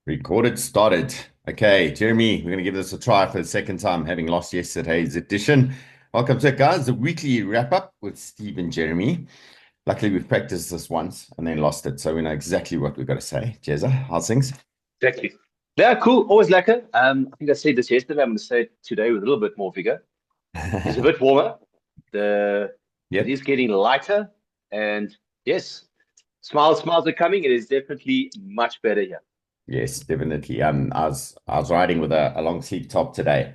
Recorded, started. Okay, Jeremy, we're going to give this a try for the second time, having lost yesterday's edition. Welcome to it, guys. The weekly wrap up with Steve and Jeremy. Luckily, we've practiced this once and then lost it, so we know exactly what we've got to say. Jezza, how's things? Exactly. Yeah, cool. Always lekker. I think I said this yesterday. I'm going to say it today with a little bit more vigor. It's a bit warmer. It Yep. is getting lighter, and yes, smiles are coming. It is definitely much better here. Yes, definitely. I was riding with a long sleeve top today,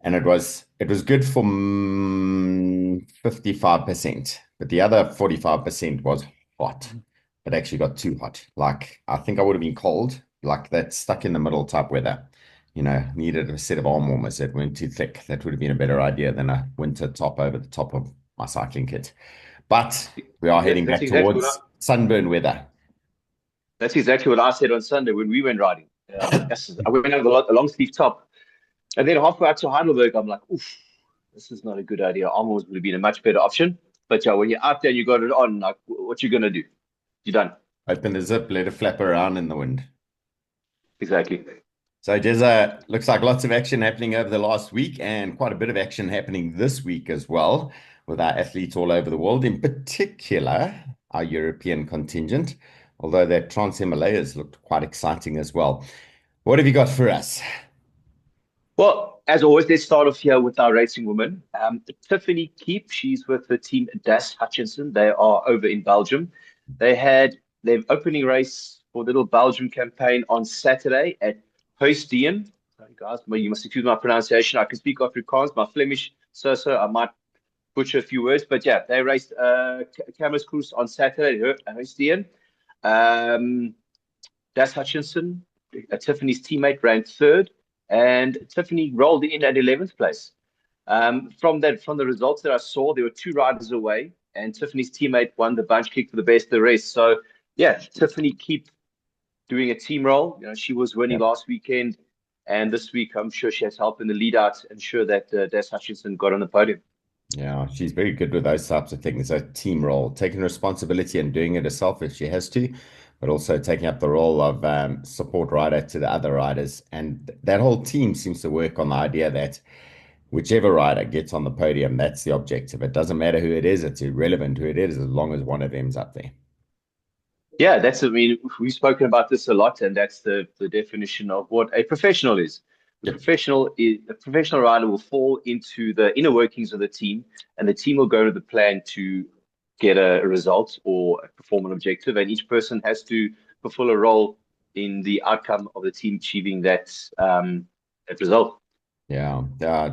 and it was good for 55%, but the other 45% was hot. It actually got too hot. Like I think I would have been cold, like that stuck in the middle type weather. Needed a set of arm warmers that weren't too thick. That would have been a better idea than a winter top over the top of my cycling kit. But we are heading That's back exactly what towards sunburn weather. I said on Sunday when we went riding. Yes, I went over a long sleeve top, and then halfway out to Heidelberg, I'm like, oof, this is not a good idea. Armors would have been a much better option. But yeah, when you're out there and you got it on, like, what you gonna do? You're done. Open the zip, let it flap around in the wind. Exactly. So, Jezza, looks like lots of action happening over the last week and quite a bit of action happening this week as well with our athletes all over the world, in particular our European contingent, although that Trans-Himalayas looked quite exciting as well. What have you got for us? Well, as always, let's start off here with our racing woman. Tiffany Keep, she's with the team Das Hutchinson. They are over in Belgium. They had their opening race for the little Belgium campaign on Saturday at Heusden. Sorry, guys, you must excuse my pronunciation. I can speak Afrikaans, my Flemish, so I might butcher a few words. But yeah, they raced Camus Cruise on Saturday at Heusden. Um, Das Hutchinson, Tiffany's teammate, ran third and Tiffany rolled in at 11th place. From the results that I saw, there were two riders away, and Tiffany's teammate won the bunch kick for the best of the race. So, yeah, Tiffany keep doing a team role. She was winning Yeah. last weekend, and this week I'm sure she has help in the lead out, ensure that Des Hutchinson got on the podium. Yeah, she's very good with those types of things. A team role, taking responsibility and doing it herself if she has to, but also taking up the role of support rider to the other riders. And that whole team seems to work on the idea that whichever rider gets on the podium, that's the objective. It doesn't matter who it is, it's irrelevant who it is, as long as one of them's up there. Yeah, I mean, we've spoken about this a lot, and that's the definition of what a professional is. Yep. A professional rider will fall into the inner workings of the team, and the team will go to the plan to get a result or perform an objective, and each person has to fulfill a role in the outcome of the team achieving that result. Yeah,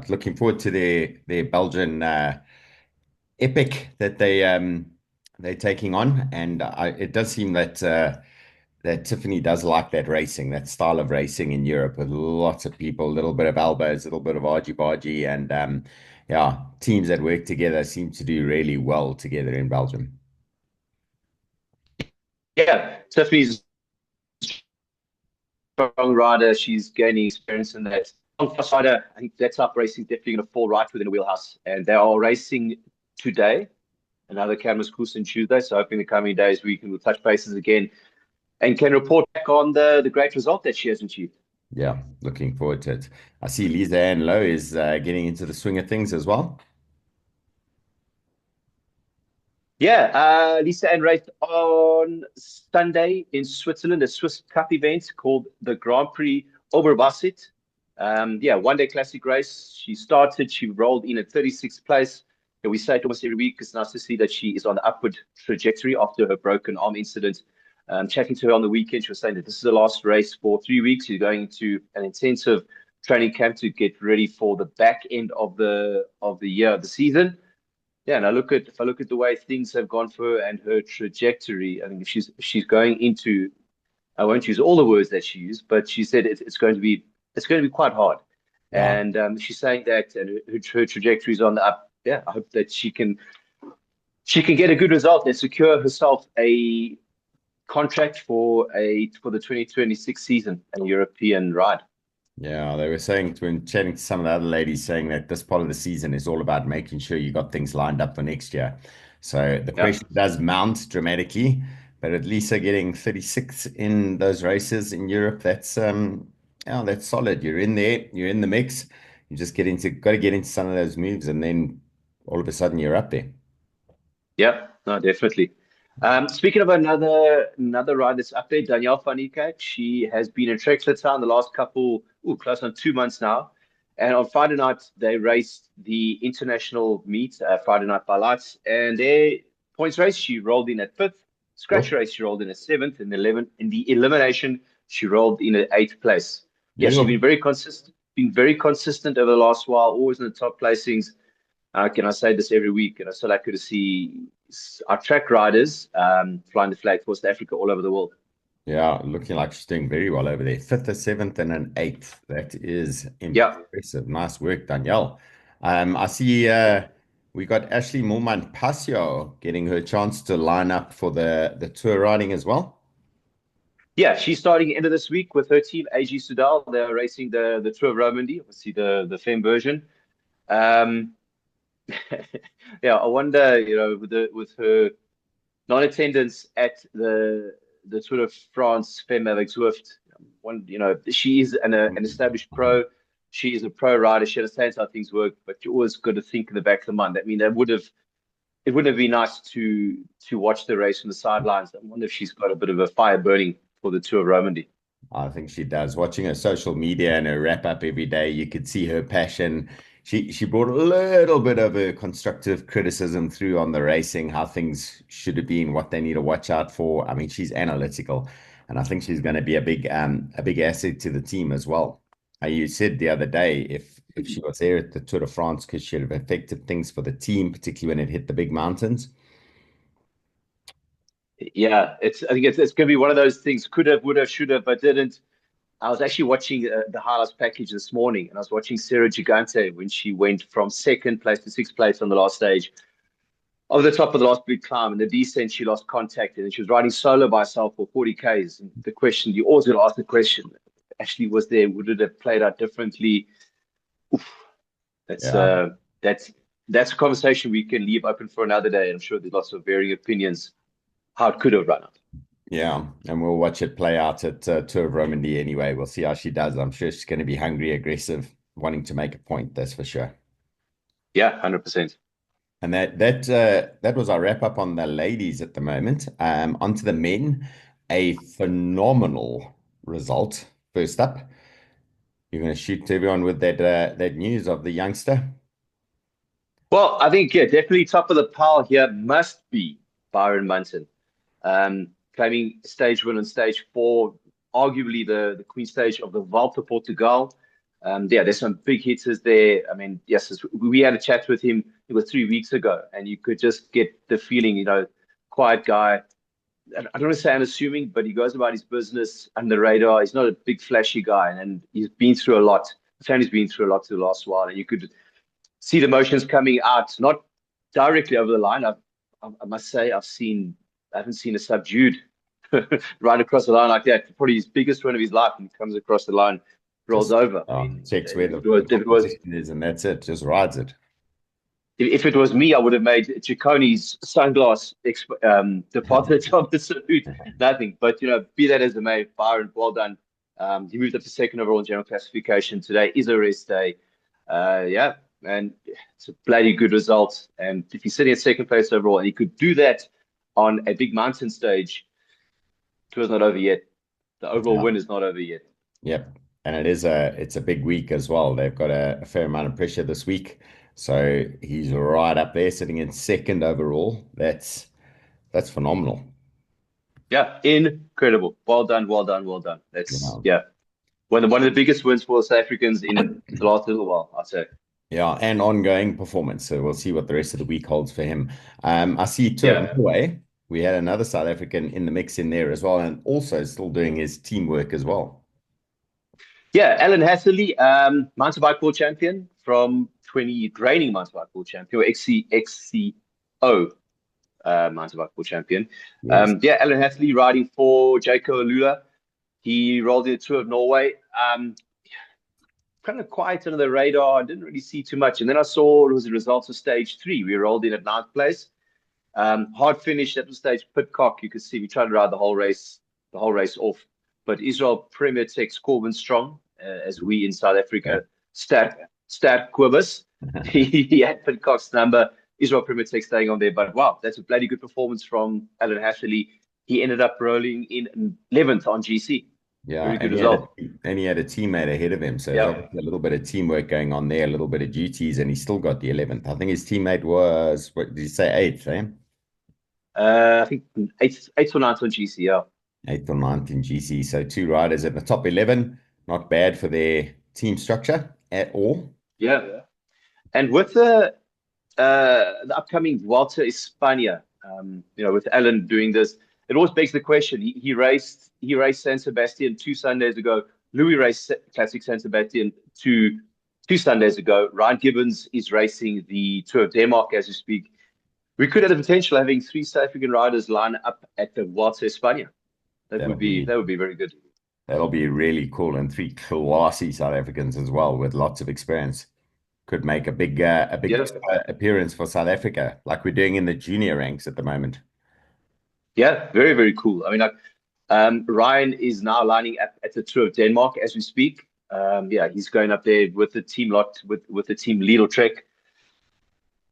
looking forward to their Belgian epic that they're taking on, and it does seem that Tiffany does like that racing, that style of racing in Europe with lots of people, a little bit of elbows, a little bit of argy-bargy, and yeah, teams that work together seem to do really well together in Belgium. Yeah, Tiffany's a strong rider. She's gaining experience in that. On fast rider, I think that type of racing is definitely going to fall right within the wheelhouse. And they are racing today, another Camus course on Tuesday. So hoping the coming days we can touch bases again and can report back on the great result that she has achieved. Yeah, looking forward to it. I see Lisa Anne Louw is getting into the swing of things as well. Yeah, Lisa Ann raced on Sunday in Switzerland, a Swiss Cup event called the Grand Prix Oberbasset. Yeah, one day classic race. She rolled in at 36th place. And we say it almost every week. It's nice to see that she is on the upward trajectory after her broken arm incident. Chatting to her on the weekend, she was saying that this is the last race for 3 weeks. She's going into an intensive training camp to get ready for the back end of the year, of the season. Yeah, and if I look at the way things have gone for her and her trajectory, I think if she's going into, I won't use all the words that she used, but she said it's going to be quite hard. Yeah. And she's saying that and her trajectory is on the up. Yeah, I hope that she can get a good result and secure herself a contract for the 2026 season and a European ride. Yeah, they were saying when chatting to some of the other ladies, saying that this part of the season is all about making sure you got things lined up for next year. So the Yeah. question does mount dramatically, but at least they're getting 36 in those races in Europe. Yeah, that's solid. You're in there, you're in the mix. You just got to get into some of those moves, and then all of a sudden you're up there. Yeah, no, definitely. Speaking of another ride that's up there, Danielle van Niekerk, she has been in Trexler Town the last close on 2 months now. And on Friday night, they raced the international meet, Friday night by lights. And their points race, she rolled in at fifth. Scratch Cool. race, she rolled in at seventh. And 11 in the elimination, she rolled in at eighth place. Yeah, she's You, been very consistent over the last while, always in the top placings. Can I say this every week? And I'm so lucky to see our track riders flying the flag for South Africa all over the world. yeah, looking like she's doing very well over there. Fifth, a seventh, and an eighth. That is Yeah. impressive. Nice work, Danielle. I see we got Ashleigh Moolman Pasio getting her chance to line up for the tour riding as well. Yeah, she's starting end of this week with her team, AG Sudal. They're racing the Tour of Romandie, obviously the Femmes version. Um, yeah, I wonder, with her non-attendance at the Tour de France Femmes avec Zwift, she is an established pro. She is a pro rider. She understands how things work, but you always got to think in the back of the mind. I mean, it wouldn't have been nice to watch the race from the sidelines. I wonder if she's got a bit of a fire burning for the Tour of Romandie. I think she does. Watching her social media and her wrap up every day, you could see her passion. She brought a little bit of a constructive criticism through on the racing, how things should have been, what they need to watch out for. I mean, she's analytical, and I think she's going to be a big asset to the team as well. You said the other day if she was there at the Tour de France, because she'd have affected things for the team, particularly when it hit the big mountains. Yeah, I think it's going to be one of those things. Could have, would have, should have, but didn't. I was actually watching the highlights package this morning, and I was watching Sarah Gigante when she went from second place to sixth place on the last stage. Over the top of the last big climb, and the descent, she lost contact, and she was riding solo by herself for 40 Ks. And the question, you always got to ask the question, actually was there, would it have played out differently? Oof, that's Yeah. uh, that's that's a conversation we can leave open for another day. I'm sure there's lots of varying opinions how it could have run out. Yeah, and we'll watch it play out at Tour of Romandie anyway. We'll see how she does. I'm sure she's going to be hungry, aggressive, wanting to make a point, that's for sure. Yeah, 100%. And that was our wrap up on the ladies at the moment. Onto the men, a phenomenal result. First up, you're going to shoot to everyone with that news of the youngster. Well, I think, yeah, definitely top of the pile here must be Byron Munton. Claiming stage win on stage four, arguably the Queen stage of the Volta Portugal. Yeah, there's some big hitters there. I mean, yes, we had a chat with him, it was 3 weeks ago, and you could just get the feeling, quiet guy. I don't want to say unassuming, but he goes about his business under the radar. He's not a big flashy guy, and he's been through a lot. The family's been through a lot the last while, and you could see the emotions coming out, not directly over the line. I must say, I haven't seen a subdued right across the line like that. Probably his biggest win of his life, and he comes across the line, rolls Just over. I mean, checks where if the it was competition is, and that's it. Just rides it. if it was me, I would have made Cicconi's sunglass deposit on the salute. Nothing, but be that as it may, Byron, well done. He moved up to second overall in general classification. Today is a rest day. Yeah, and it's a bloody good result. And if he's sitting at second place overall, and he could do that on a big mountain stage, the tour's not over yet. The overall Yeah. win is not over yet. Yep. And it's a big week as well. They've got a fair amount of pressure this week. So he's right up there, sitting in second overall. That's phenomenal. Yeah, incredible. Well done, well done, well done. That's Yeah. yeah. One of the biggest wins for South Africans in the last little while, I'd say. Yeah, and ongoing performance. So we'll see what the rest of the week holds for him. I see Tour of Yeah. Norway. We had another South African in the mix in there as well, and also still doing his teamwork as well. Yeah, Alan Hatherly, mountain bike world champion from 20, reigning mountain bike world champion, or XCO mountain bike world champion. Yes. Yeah, Alan Hatherly riding for Jaco Alula. He rolled in the Tour of Norway. Kind of quiet under the radar. I didn't really see too much. And then I saw it was the results of stage three. We rolled in at ninth place. Hard finish at the stage. Pitcock, you could see we tried to ride the whole race off. But Israel Premier takes Corbin strong, as we in South Yeah. Africa start Quibus. He had Pitcock's number. Israel Premier takes staying on there. But wow, that's a bloody good performance from Alan Hatherly. He ended up rolling in 11th on GC. Yeah, Very good result. and he had a teammate ahead of him, so there's Yeah. obviously a little bit of teamwork going on there, a little bit of duties, and he still got the 11th. I think his teammate was, what did you say, eighth, eh? I think eighth or ninth on GC. Yeah. Eighth or ninth in GC. So two riders in the top 11, not bad for their team structure at all. Yeah. And with the upcoming Vuelta España, with Alan doing this, it always begs the question. He raced San Sebastian 2 Sundays ago. Louis raced Classic San Sebastian two Sundays ago. Ryan Gibbons is racing the Tour of Denmark as we speak. We could have the potential of having 3 South African riders line up at the Vuelta España. That'll be That would be very good. that'll be really cool, and three classy South Africans as well with lots of experience. Could make a big Yeah. appearance for South Africa, like we're doing in the junior ranks at the moment. Yeah, very, very cool. I mean, like, Ryan is now lining up at the Tour of Denmark as we speak. Yeah, he's going up there with the team lot, with the team leader trek.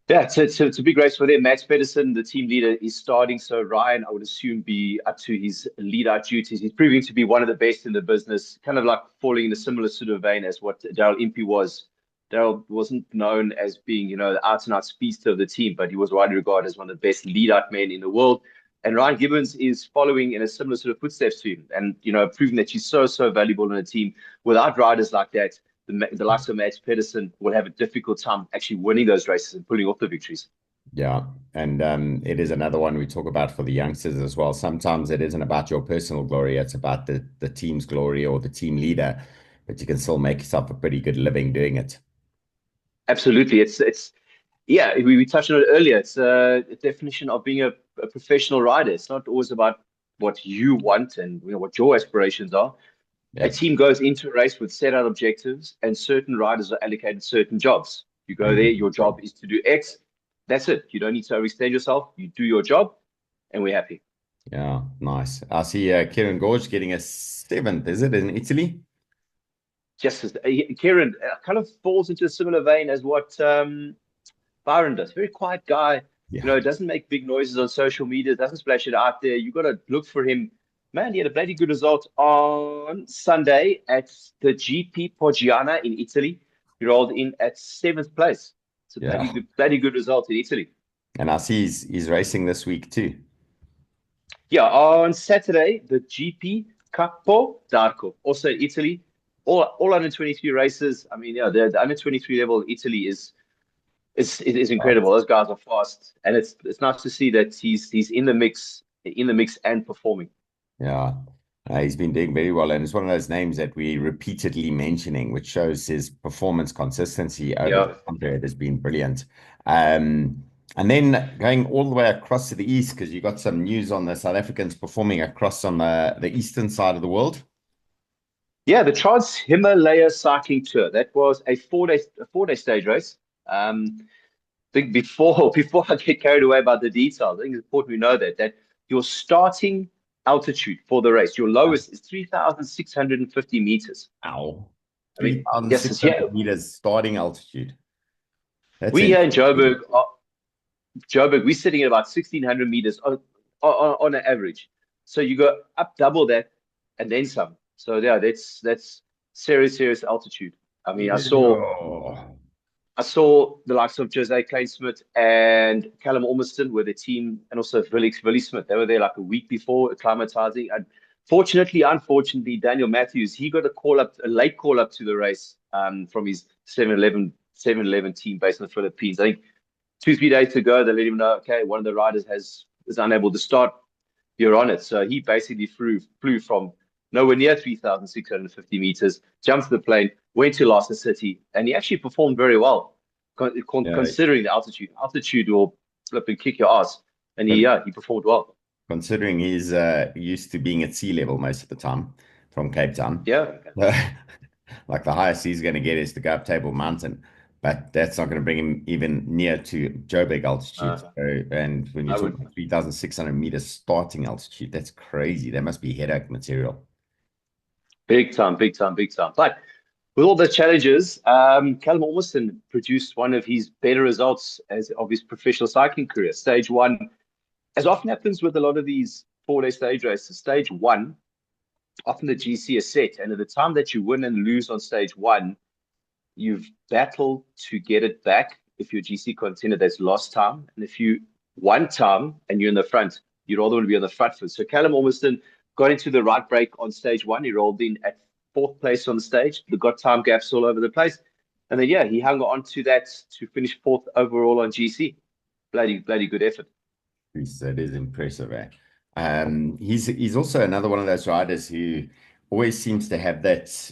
Yeah, it's a big race for them. Max Pedersen, the team leader, is starting. So Ryan, I would assume, be up to his lead-out duties. He's proving to be one of the best in the business, kind of like falling in a similar sort of vein as what Daryl Impey was. Daryl wasn't known as being, the out-and-out speedster of the team, but he was widely regarded as one of the best lead-out men in the world. And Ryan Gibbons is following in a similar sort of footsteps to him, and proving that she's so valuable in a team. Without riders like that, the likes of Max Pedersen will have a difficult time actually winning those races and pulling off the victories. Yeah, and it is another one we talk about for the youngsters as well. Sometimes it isn't about your personal glory; it's about the team's glory or the team leader. But you can still make yourself a pretty good living doing it. Absolutely, it's yeah. We touched on it earlier. It's a definition of being a professional rider. It's not always about what you want and what your aspirations are. A Yep. team goes into a race with set out objectives, and certain riders are allocated certain jobs. You go there, your job is to do X. That's it. You don't need to overextend yourself. You do your job, and we're happy. Yeah, nice. I see Kieran Gorge getting a seventh, is it, in Italy? Just as Kieran kind of falls into a similar vein as what Byron does. Very quiet guy. Yeah. Doesn't make big noises on social media. Doesn't splash it out there. You got to look for him. Man, he had a bloody good result on Sunday at the GP Poggiana in Italy. He rolled in at 7th place. It's a Yeah. bloody good result in Italy. And I see he's racing this week too. Yeah, on Saturday, the GP Capo Garco, also in Italy. All under 23 races. I mean, the under 23 level in Italy is incredible. Those guys are fast, and it's nice to see that he's in the mix and performing. Yeah. He's been doing very well, and it's one of those names that we repeatedly mentioning, which shows his performance consistency over Yeah. the time period has been brilliant. And then going all the way across to the east, because you got some news on the South Africans performing across on the eastern side of the world. Yeah, the Trans Himalaya Cycling Tour. That was a 4-day stage race. I think before I get carried away about the details, I think it's important we know that your starting altitude for the race, your lowest is 3,650 meters. Ow. I mean, yes, it's yeah. 3,600 meters starting altitude. That's We it. here in Joburg, we're sitting at about 1,600 meters on an average. So you go up double that and then some. So yeah, that's serious altitude. I mean, I saw the likes of Jose Kleinsmit and Callum Orniston with the team, and also Willie Smith. They were there like a week before acclimatizing. And unfortunately, Daniyal Matthews, he got a late call up to the race from his 7-Eleven team based in the Philippines. I think 2-3 days to go, they let him know, okay, one of the riders is unable to start. You're on it. So he basically flew from nowhere near 3,650 meters, jumped to the plane, went to Lhasa City, and he actually performed very well, considering the altitude. Altitude will flip and kick your ass, and he performed well. Considering he's used to being at sea level most of the time from Cape Town. Yeah. Like the highest he's going to get is to go up Table Mountain. but that's not going to bring him even near to Joburg altitude. Uh, So, and when you're I talking would. about 3,600 meters starting altitude, that's crazy. That must be headache material. Big time, big time, big time. But with all the challenges, Callum Orniston produced one of his better results as of his professional cycling career. Stage one, as often happens with a lot of these 4-day stage races, stage one, often the GC is set. And at the time that you win and lose on stage one, you've battled to get it back if you're a GC contender that's lost time. And if you won time and you're in the front, you'd rather want to be on the front foot. So Callum Orniston got into the right break on stage one. He rolled in at fourth place on the stage. He got time gaps all over the place. And then, yeah, he hung on to that to finish fourth overall on GC. Bloody, bloody good effort. That is impressive, eh? He's also another one of those riders who always seems to have that.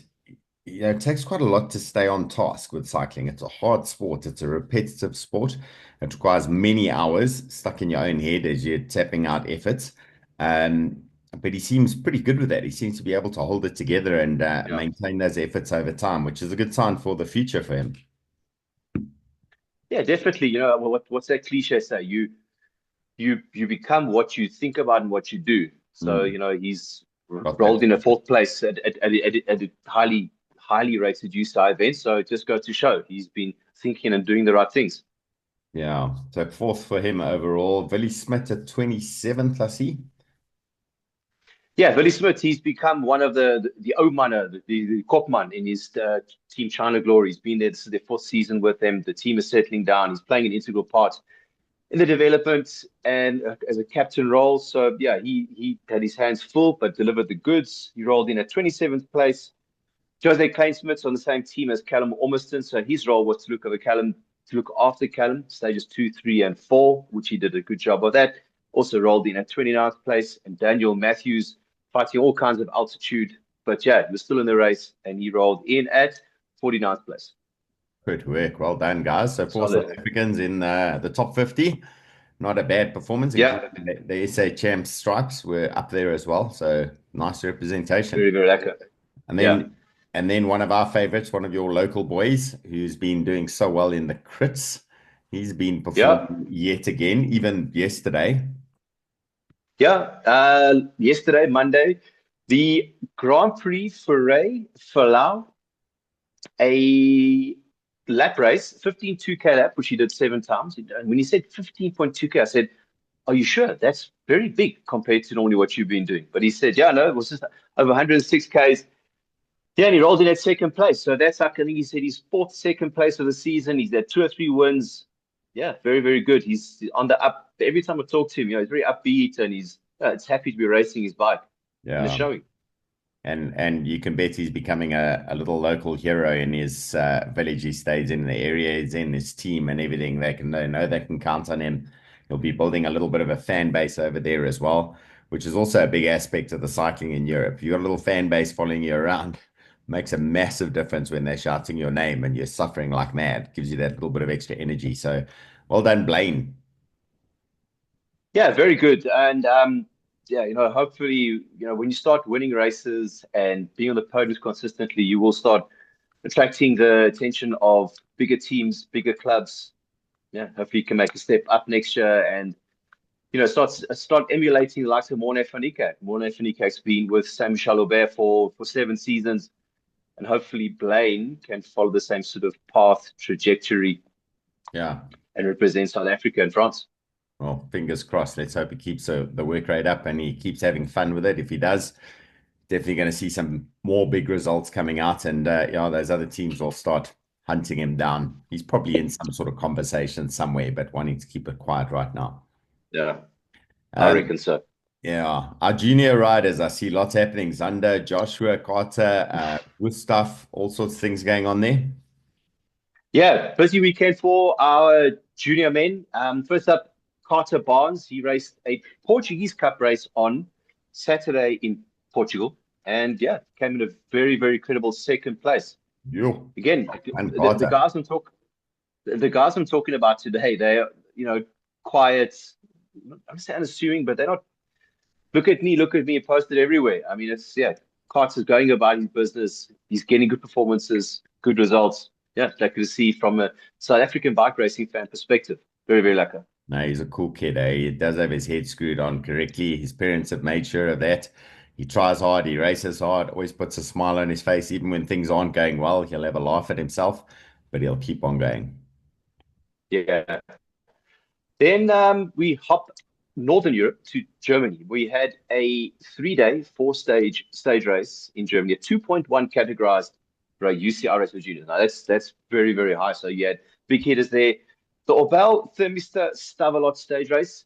It takes quite a lot to stay on task with cycling. It's a hard sport. It's a repetitive sport. It requires many hours stuck in your own head as you're tapping out efforts. Um, but he seems pretty good with that. He seems to be able to hold it together and Yeah. maintain those efforts over time, which is a good sign for the future for him. Yeah, definitely. What's that cliche say? You become what you think about and what you do. So, Mm, he's got rolled that. in a fourth place at a highly rated UCI event. So it just goes to show he's been thinking and doing the right things. Yeah. So fourth for him overall. Willie Smit at 27th, I see. Yeah, Willie Smith, he's become one of the Omaner, the Kopman in his team China Glory. He's been there. This is their fourth season with them. The team is settling down. He's playing an integral part in the development and as a captain role. So yeah, he had his hands full, but delivered the goods. He rolled in at 27th place. Jose Kleinsmit's on the same team as Callum Orniston, so his role was to look after Callum, stages 2, 3, and 4, which he did a good job of that. Also rolled in at 29th place, and Daniyal Matthews fighting all kinds of altitude, but yeah, he was still in the race, and he rolled in at 49th place. Good work. Well done, guys. So four South Solid. Africans in the top 50. Not a bad performance, Yeah, including the SA Champs stripes were up there as well. So nice representation. very, very lekker. And Yeah. then one of our favorites, one of your local boys, who's been doing so well in the crits. He's been Yeah. performing yet again, even yesterday. Yeah. Yesterday, Monday, the Grand Prix Foray Falau, a lap race, 15.2K lap, which he did 7 times. And when he said 15.2K, I said, are you sure? That's very big compared to normally what you've been doing. But he said, yeah, no, it was just over 106Ks. Yeah, and he rolled in at second place. So that's like, I think he said his fourth second place of the season. He's had 2 or 3 wins. Yeah, very, very good. He's on the up. Every time I talk to him, he's very upbeat and he's it's happy to be racing his bike. And it's Yeah. showing. And you can bet he's becoming a little local hero in his village he stays in, the area he's in, his team and everything. They know they can count on him. He'll be building a little bit of a fan base over there as well, which is also a big aspect of the cycling in Europe. You've got a little fan base following you around. Makes a massive difference when they're shouting your name and you're suffering like mad. Gives you that little bit of extra energy. So well done, Blaine. Yeah, very good. And yeah, hopefully, when you start winning races and being on the podiums consistently, you will start attracting the attention of bigger teams, bigger clubs. Yeah, hopefully you can make a step up next year and start emulating the likes of Morne van Niekerk. Morne van Niekerk's been with Sam Chalobert for 7 seasons, and hopefully Blaine can follow the same sort of path, trajectory, Yeah. and represent South Africa and France. Well, fingers crossed. Let's hope he keeps the work rate up and he keeps having fun with it. If he does, definitely going to see some more big results coming out, and those other teams will start hunting him down. He's probably in some sort of conversation somewhere, but wanting to keep it quiet right now. Yeah, I Um, reckon so. yeah, our junior riders, I see lots happening. Zander, Joshua, Carter, Gustav, all sorts of things going on there. Yeah, busy weekend for our junior men. First up, Carter Barnes. He raced a Portuguese Cup race on Saturday in Portugal, and yeah, came in a very, very credible second place. You Again, and the Carter. the guys I'm talking about today, they're quiet. I'm saying unassuming, but they're not. Look at me, posted everywhere. I mean, it's yeah. Carter's going about his business. He's getting good performances, good results. yeah, like to see from a South African bike racing fan perspective. Very, very lucky. No, he's a cool kid. Eh? He does have his head screwed on correctly. His parents have made sure of that. He tries hard, he races hard, always puts a smile on his face, even when things aren't going well. He'll have a laugh at himself, but he'll keep on going. Yeah. Then we hopped Northern Europe to Germany. We had a 3-day, stage race in Germany, a 2.1 categorized UCI race for juniors. Now that's very, very high. So you had big hitters there. The Orbel Thermistor Stavelot stage race.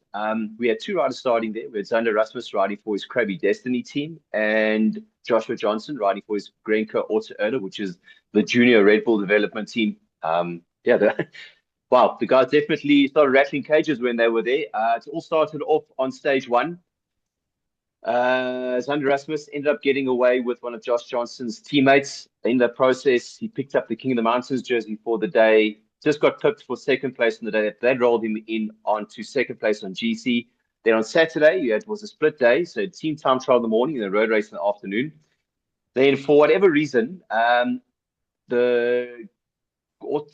We had two riders starting there. We had Zander Rasmus riding for his Krabby Destiny team and Joshua Johnson riding for his Grenke Auto Erder, which is the junior Red Bull development team. Wow, the guys definitely started rattling cages when they were there. It all started off on stage one. Zander Rasmus ended up getting away with one of Josh Johnson's teammates. In the process, he picked up the King of the Mountains jersey for the day. Just got picked for second place in the day. That rolled him in onto second place on GC. Then on Saturday, it was a split day. So team time trial in the morning and the road race in the afternoon. Then for whatever reason, the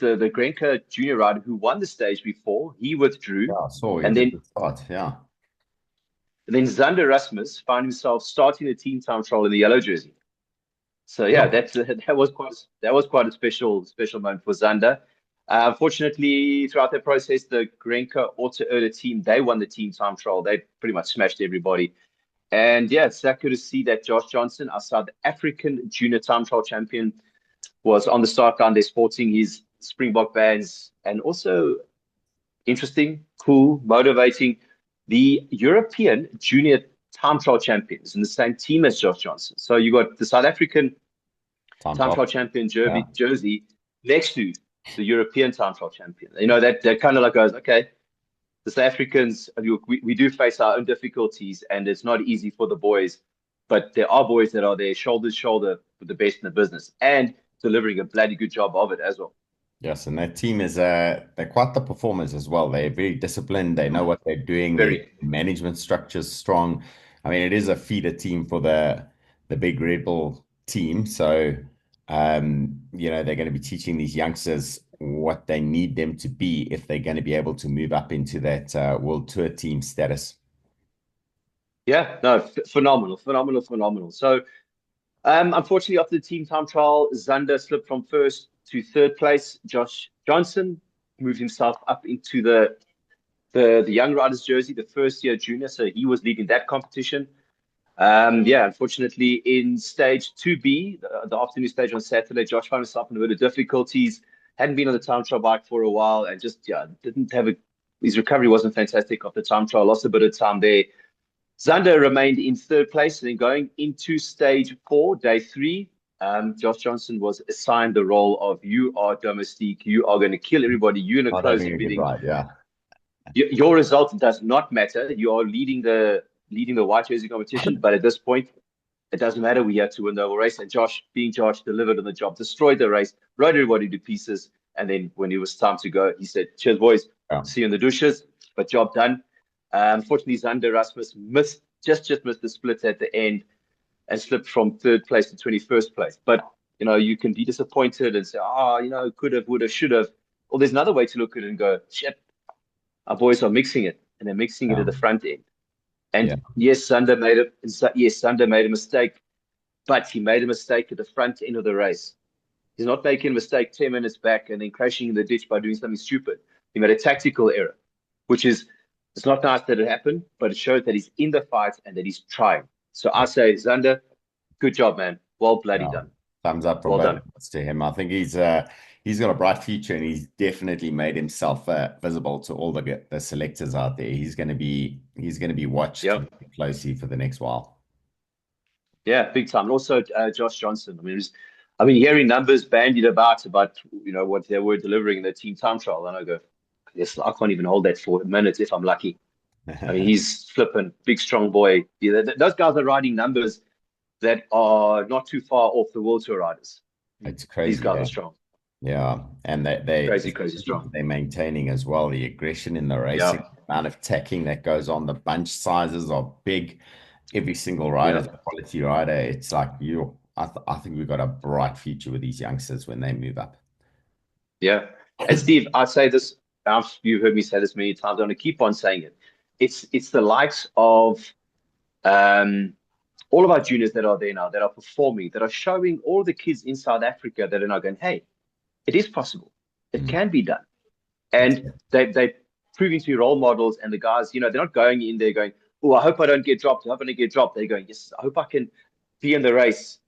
the Grenke junior rider who won the stage before, he withdrew. Yeah, so he And was a then good start. Yeah. Zander Rasmus found himself starting the team time trial in the yellow jersey. So yeah, Sure. that was quite a special moment for Zander. Unfortunately, throughout that process, the Grenke Auto Erder team, they won the team time trial. They pretty much smashed everybody. And yeah, it's that good to see that Josh Johnson, our South African junior time trial champion, was on the start line there sporting his Springbok bands and also interesting, cool, motivating the European junior time trial champions in the same team as Josh Johnson. So you got the South African Time time trial trial. champion Yeah. jersey next to the European time trial champion. You know, that kind of like goes, okay, the South Africans, we do face our own difficulties and it's not easy for the boys, but there are boys that are there shoulder to shoulder with the best in the business and delivering a bloody good job of it as well. Yes, and that team is they're quite the performers as well. They're very disciplined. They know what they're doing. Their Very. management structure is strong. I mean, it is a feeder team for the big Red Bull team. So they're going to be teaching these youngsters what they need them to be if they're going to be able to move up into that World Tour team status. Yeah, no, phenomenal, phenomenal, phenomenal. So, unfortunately, after the team time trial, Zander slipped from first to third place. Josh Johnson moved himself up into the young riders jersey, the first year junior. So he was leading that competition. Yeah, unfortunately, in stage 2B, the afternoon stage on Saturday, Josh found himself in a bit of difficulties. Hadn't been on the time trial bike for a while and just didn't have his recovery wasn't fantastic off the time trial. Lost a bit of time there. Zander remained in third place, and then going into stage 4, day 3, Josh Johnson was assigned the role of you are domestique, you are going to kill everybody, you're going to Not close having a good everything. ride, yeah. Your result does not matter. You are leading the white jersey competition, but at this point, it doesn't matter. We had to win the whole race, and Josh, being Josh, delivered on the job, destroyed the race, rode everybody to pieces, and then when it was time to go, he said, "Cheers, boys. Yeah. See you in the douches." But job done. Unfortunately, Zander Rasmus just missed the split at the end and slipped from third place to 21st place. But you can be disappointed and say, could have, would have, should have. Well, there's another way to look at it and go, shit, our boys are mixing it, and they're mixing it at Yeah. the front end. Yeah. And yes, Zander made a mistake, but he made a mistake at the front end of the race. He's not making a mistake 10 minutes back and then crashing in the ditch by doing something stupid. He made a tactical error, which is, it's not nice that it happened, but it shows that he's in the fight and that he's trying. So I say, Zander, good job, man. Well bloody Yeah. done. Thumbs up from Well both done. of us to him. I think he's got a bright future and he's definitely made himself visible to all the selectors out there. He's gonna be watched Yeah. closely for the next while. Yeah, big time. And also Josh Johnson. Hearing numbers bandied about what they were delivering in the team time trial, and I go, yes, I can't even hold that for a minute if I'm lucky. He's flipping, big, strong boy. Yeah, those guys are riding numbers that are not too far off the World Tour riders. It's These crazy, guys are yeah. strong. Yeah, and they Crazy, crazy strong. they're maintaining as well the aggression in the racing, Yeah, the amount of tacking that goes on. The bunch sizes are big. Every single rider yeah. is a quality rider. It's like I think we've got a bright future with these youngsters when they move up. Yeah. And Steve, I say this, you've heard me say this many times. I'm going to keep on saying it. It's the likes of um, all of our juniors that are there now, that are performing, that are showing all the kids in South Africa that are now going, hey, it is possible. It Mm. can be done. And they're proving to be role models. And the guys, they're not going in there going, oh, I hope I don't get dropped. I hope I don't get dropped. They're going, yes, I hope I can be in the race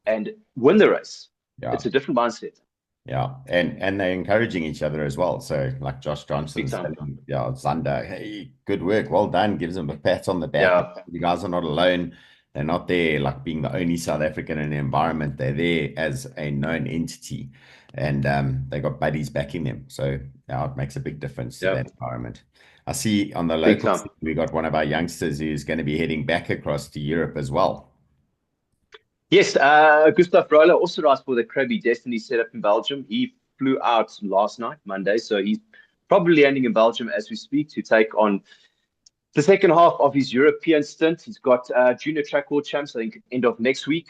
and win the race. Yeah. It's a different mindset. Yeah, and they're encouraging each other as well. So like Josh Big Johnson's time. telling, yeah, Zander, hey, good work, well done, gives them a pat on the back. Yeah. You guys are not alone. They're not there like being the only South African in the environment. They're there as a known entity, and they got buddies backing them. So yeah, it makes a big difference to Yeah. that environment. I see on the Big local time. scene, we got one of our youngsters who's going to be heading back across to Europe as well. Yes, Gustav Roller also asked for the Krabi Destiny setup in Belgium. He flew out last night, Monday, so he's probably landing in Belgium as we speak to take on the second half of his European stint. He's got junior track world champs, I think, end of next week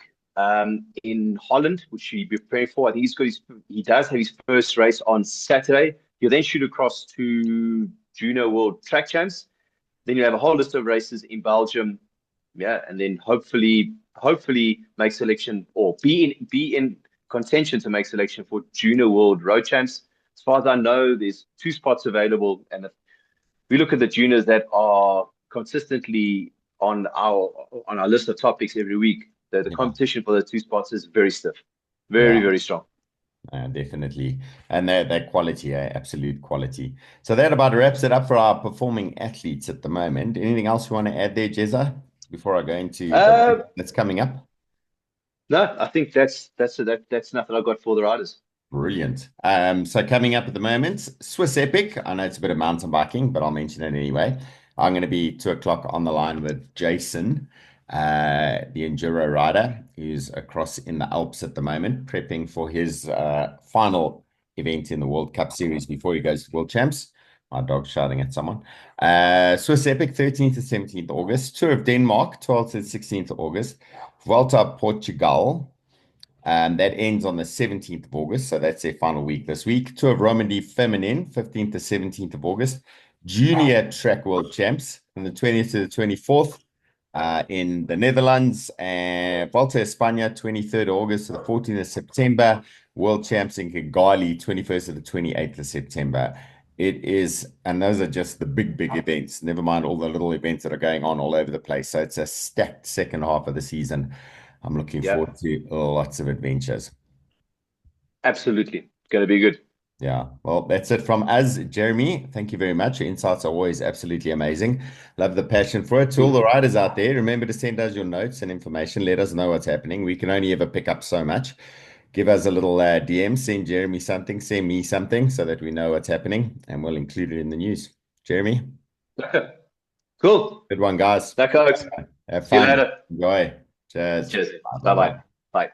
in Holland, which he'll be preparing for. I think he does have his first race on Saturday. He'll then shoot across to junior world track champs. Then you have a whole list of races in Belgium, yeah, and then hopefully make selection or be in contention to make selection for junior world road champs. As far as I know, there's 2 spots available, and if we look at the juniors that are consistently on our list of topics every week, the Yeah, competition for the 2 spots is very stiff, very, yeah. very strong. Definitely. And that quality, absolute quality. So that about wraps it up for our performing athletes at the moment. Anything else you want to add there, Jezza, before I go into the Uh, that's coming up? no, I think that's nothing I got for the riders. Brilliant. So coming up at the moment, Swiss Epic. I know it's a bit of mountain biking, but I'll mention it anyway. I'm going to be 2 o'clock on the line with Jason, the enduro rider, who's across in the Alps at the moment, prepping for his final event in the World Cup Series before he goes to World Champs. My dog's shouting at someone. Swiss Epic, 13th to 17th August. Tour of Denmark, 12th to 16th August. Vuelta a Portugal. That ends on the 17th of August, so that's their final week this week. Tour of Romandie Feminine, 15th to 17th of August. Junior Track World Champs from the 20th to the 24th in the Netherlands. And Volta España, 23rd of August to the 14th of September. World Champs in Kigali, 21st to the 28th of September. It is, and those are just the big events, never mind all the little events that are going on all over the place. So it's a stacked second half of the season. I'm looking Yeah, forward to lots of adventures. absolutely. Going to be good. Yeah, well, that's it from us, Jeremy. Thank you very much. Your insights are always absolutely amazing. Love the passion for it. To all the Cool. riders out there, remember to send us your notes and information. Let us know what's happening. We can only ever pick up so much. Give us a little DM, send Jeremy something, send me something so that we know what's happening and we'll include it in the news. Jeremy, Cool. good one, guys. That, folks. Have See you fun. later. Enjoy. Cheers. Cheers. Bye bye. Bye-bye. Bye. Bye.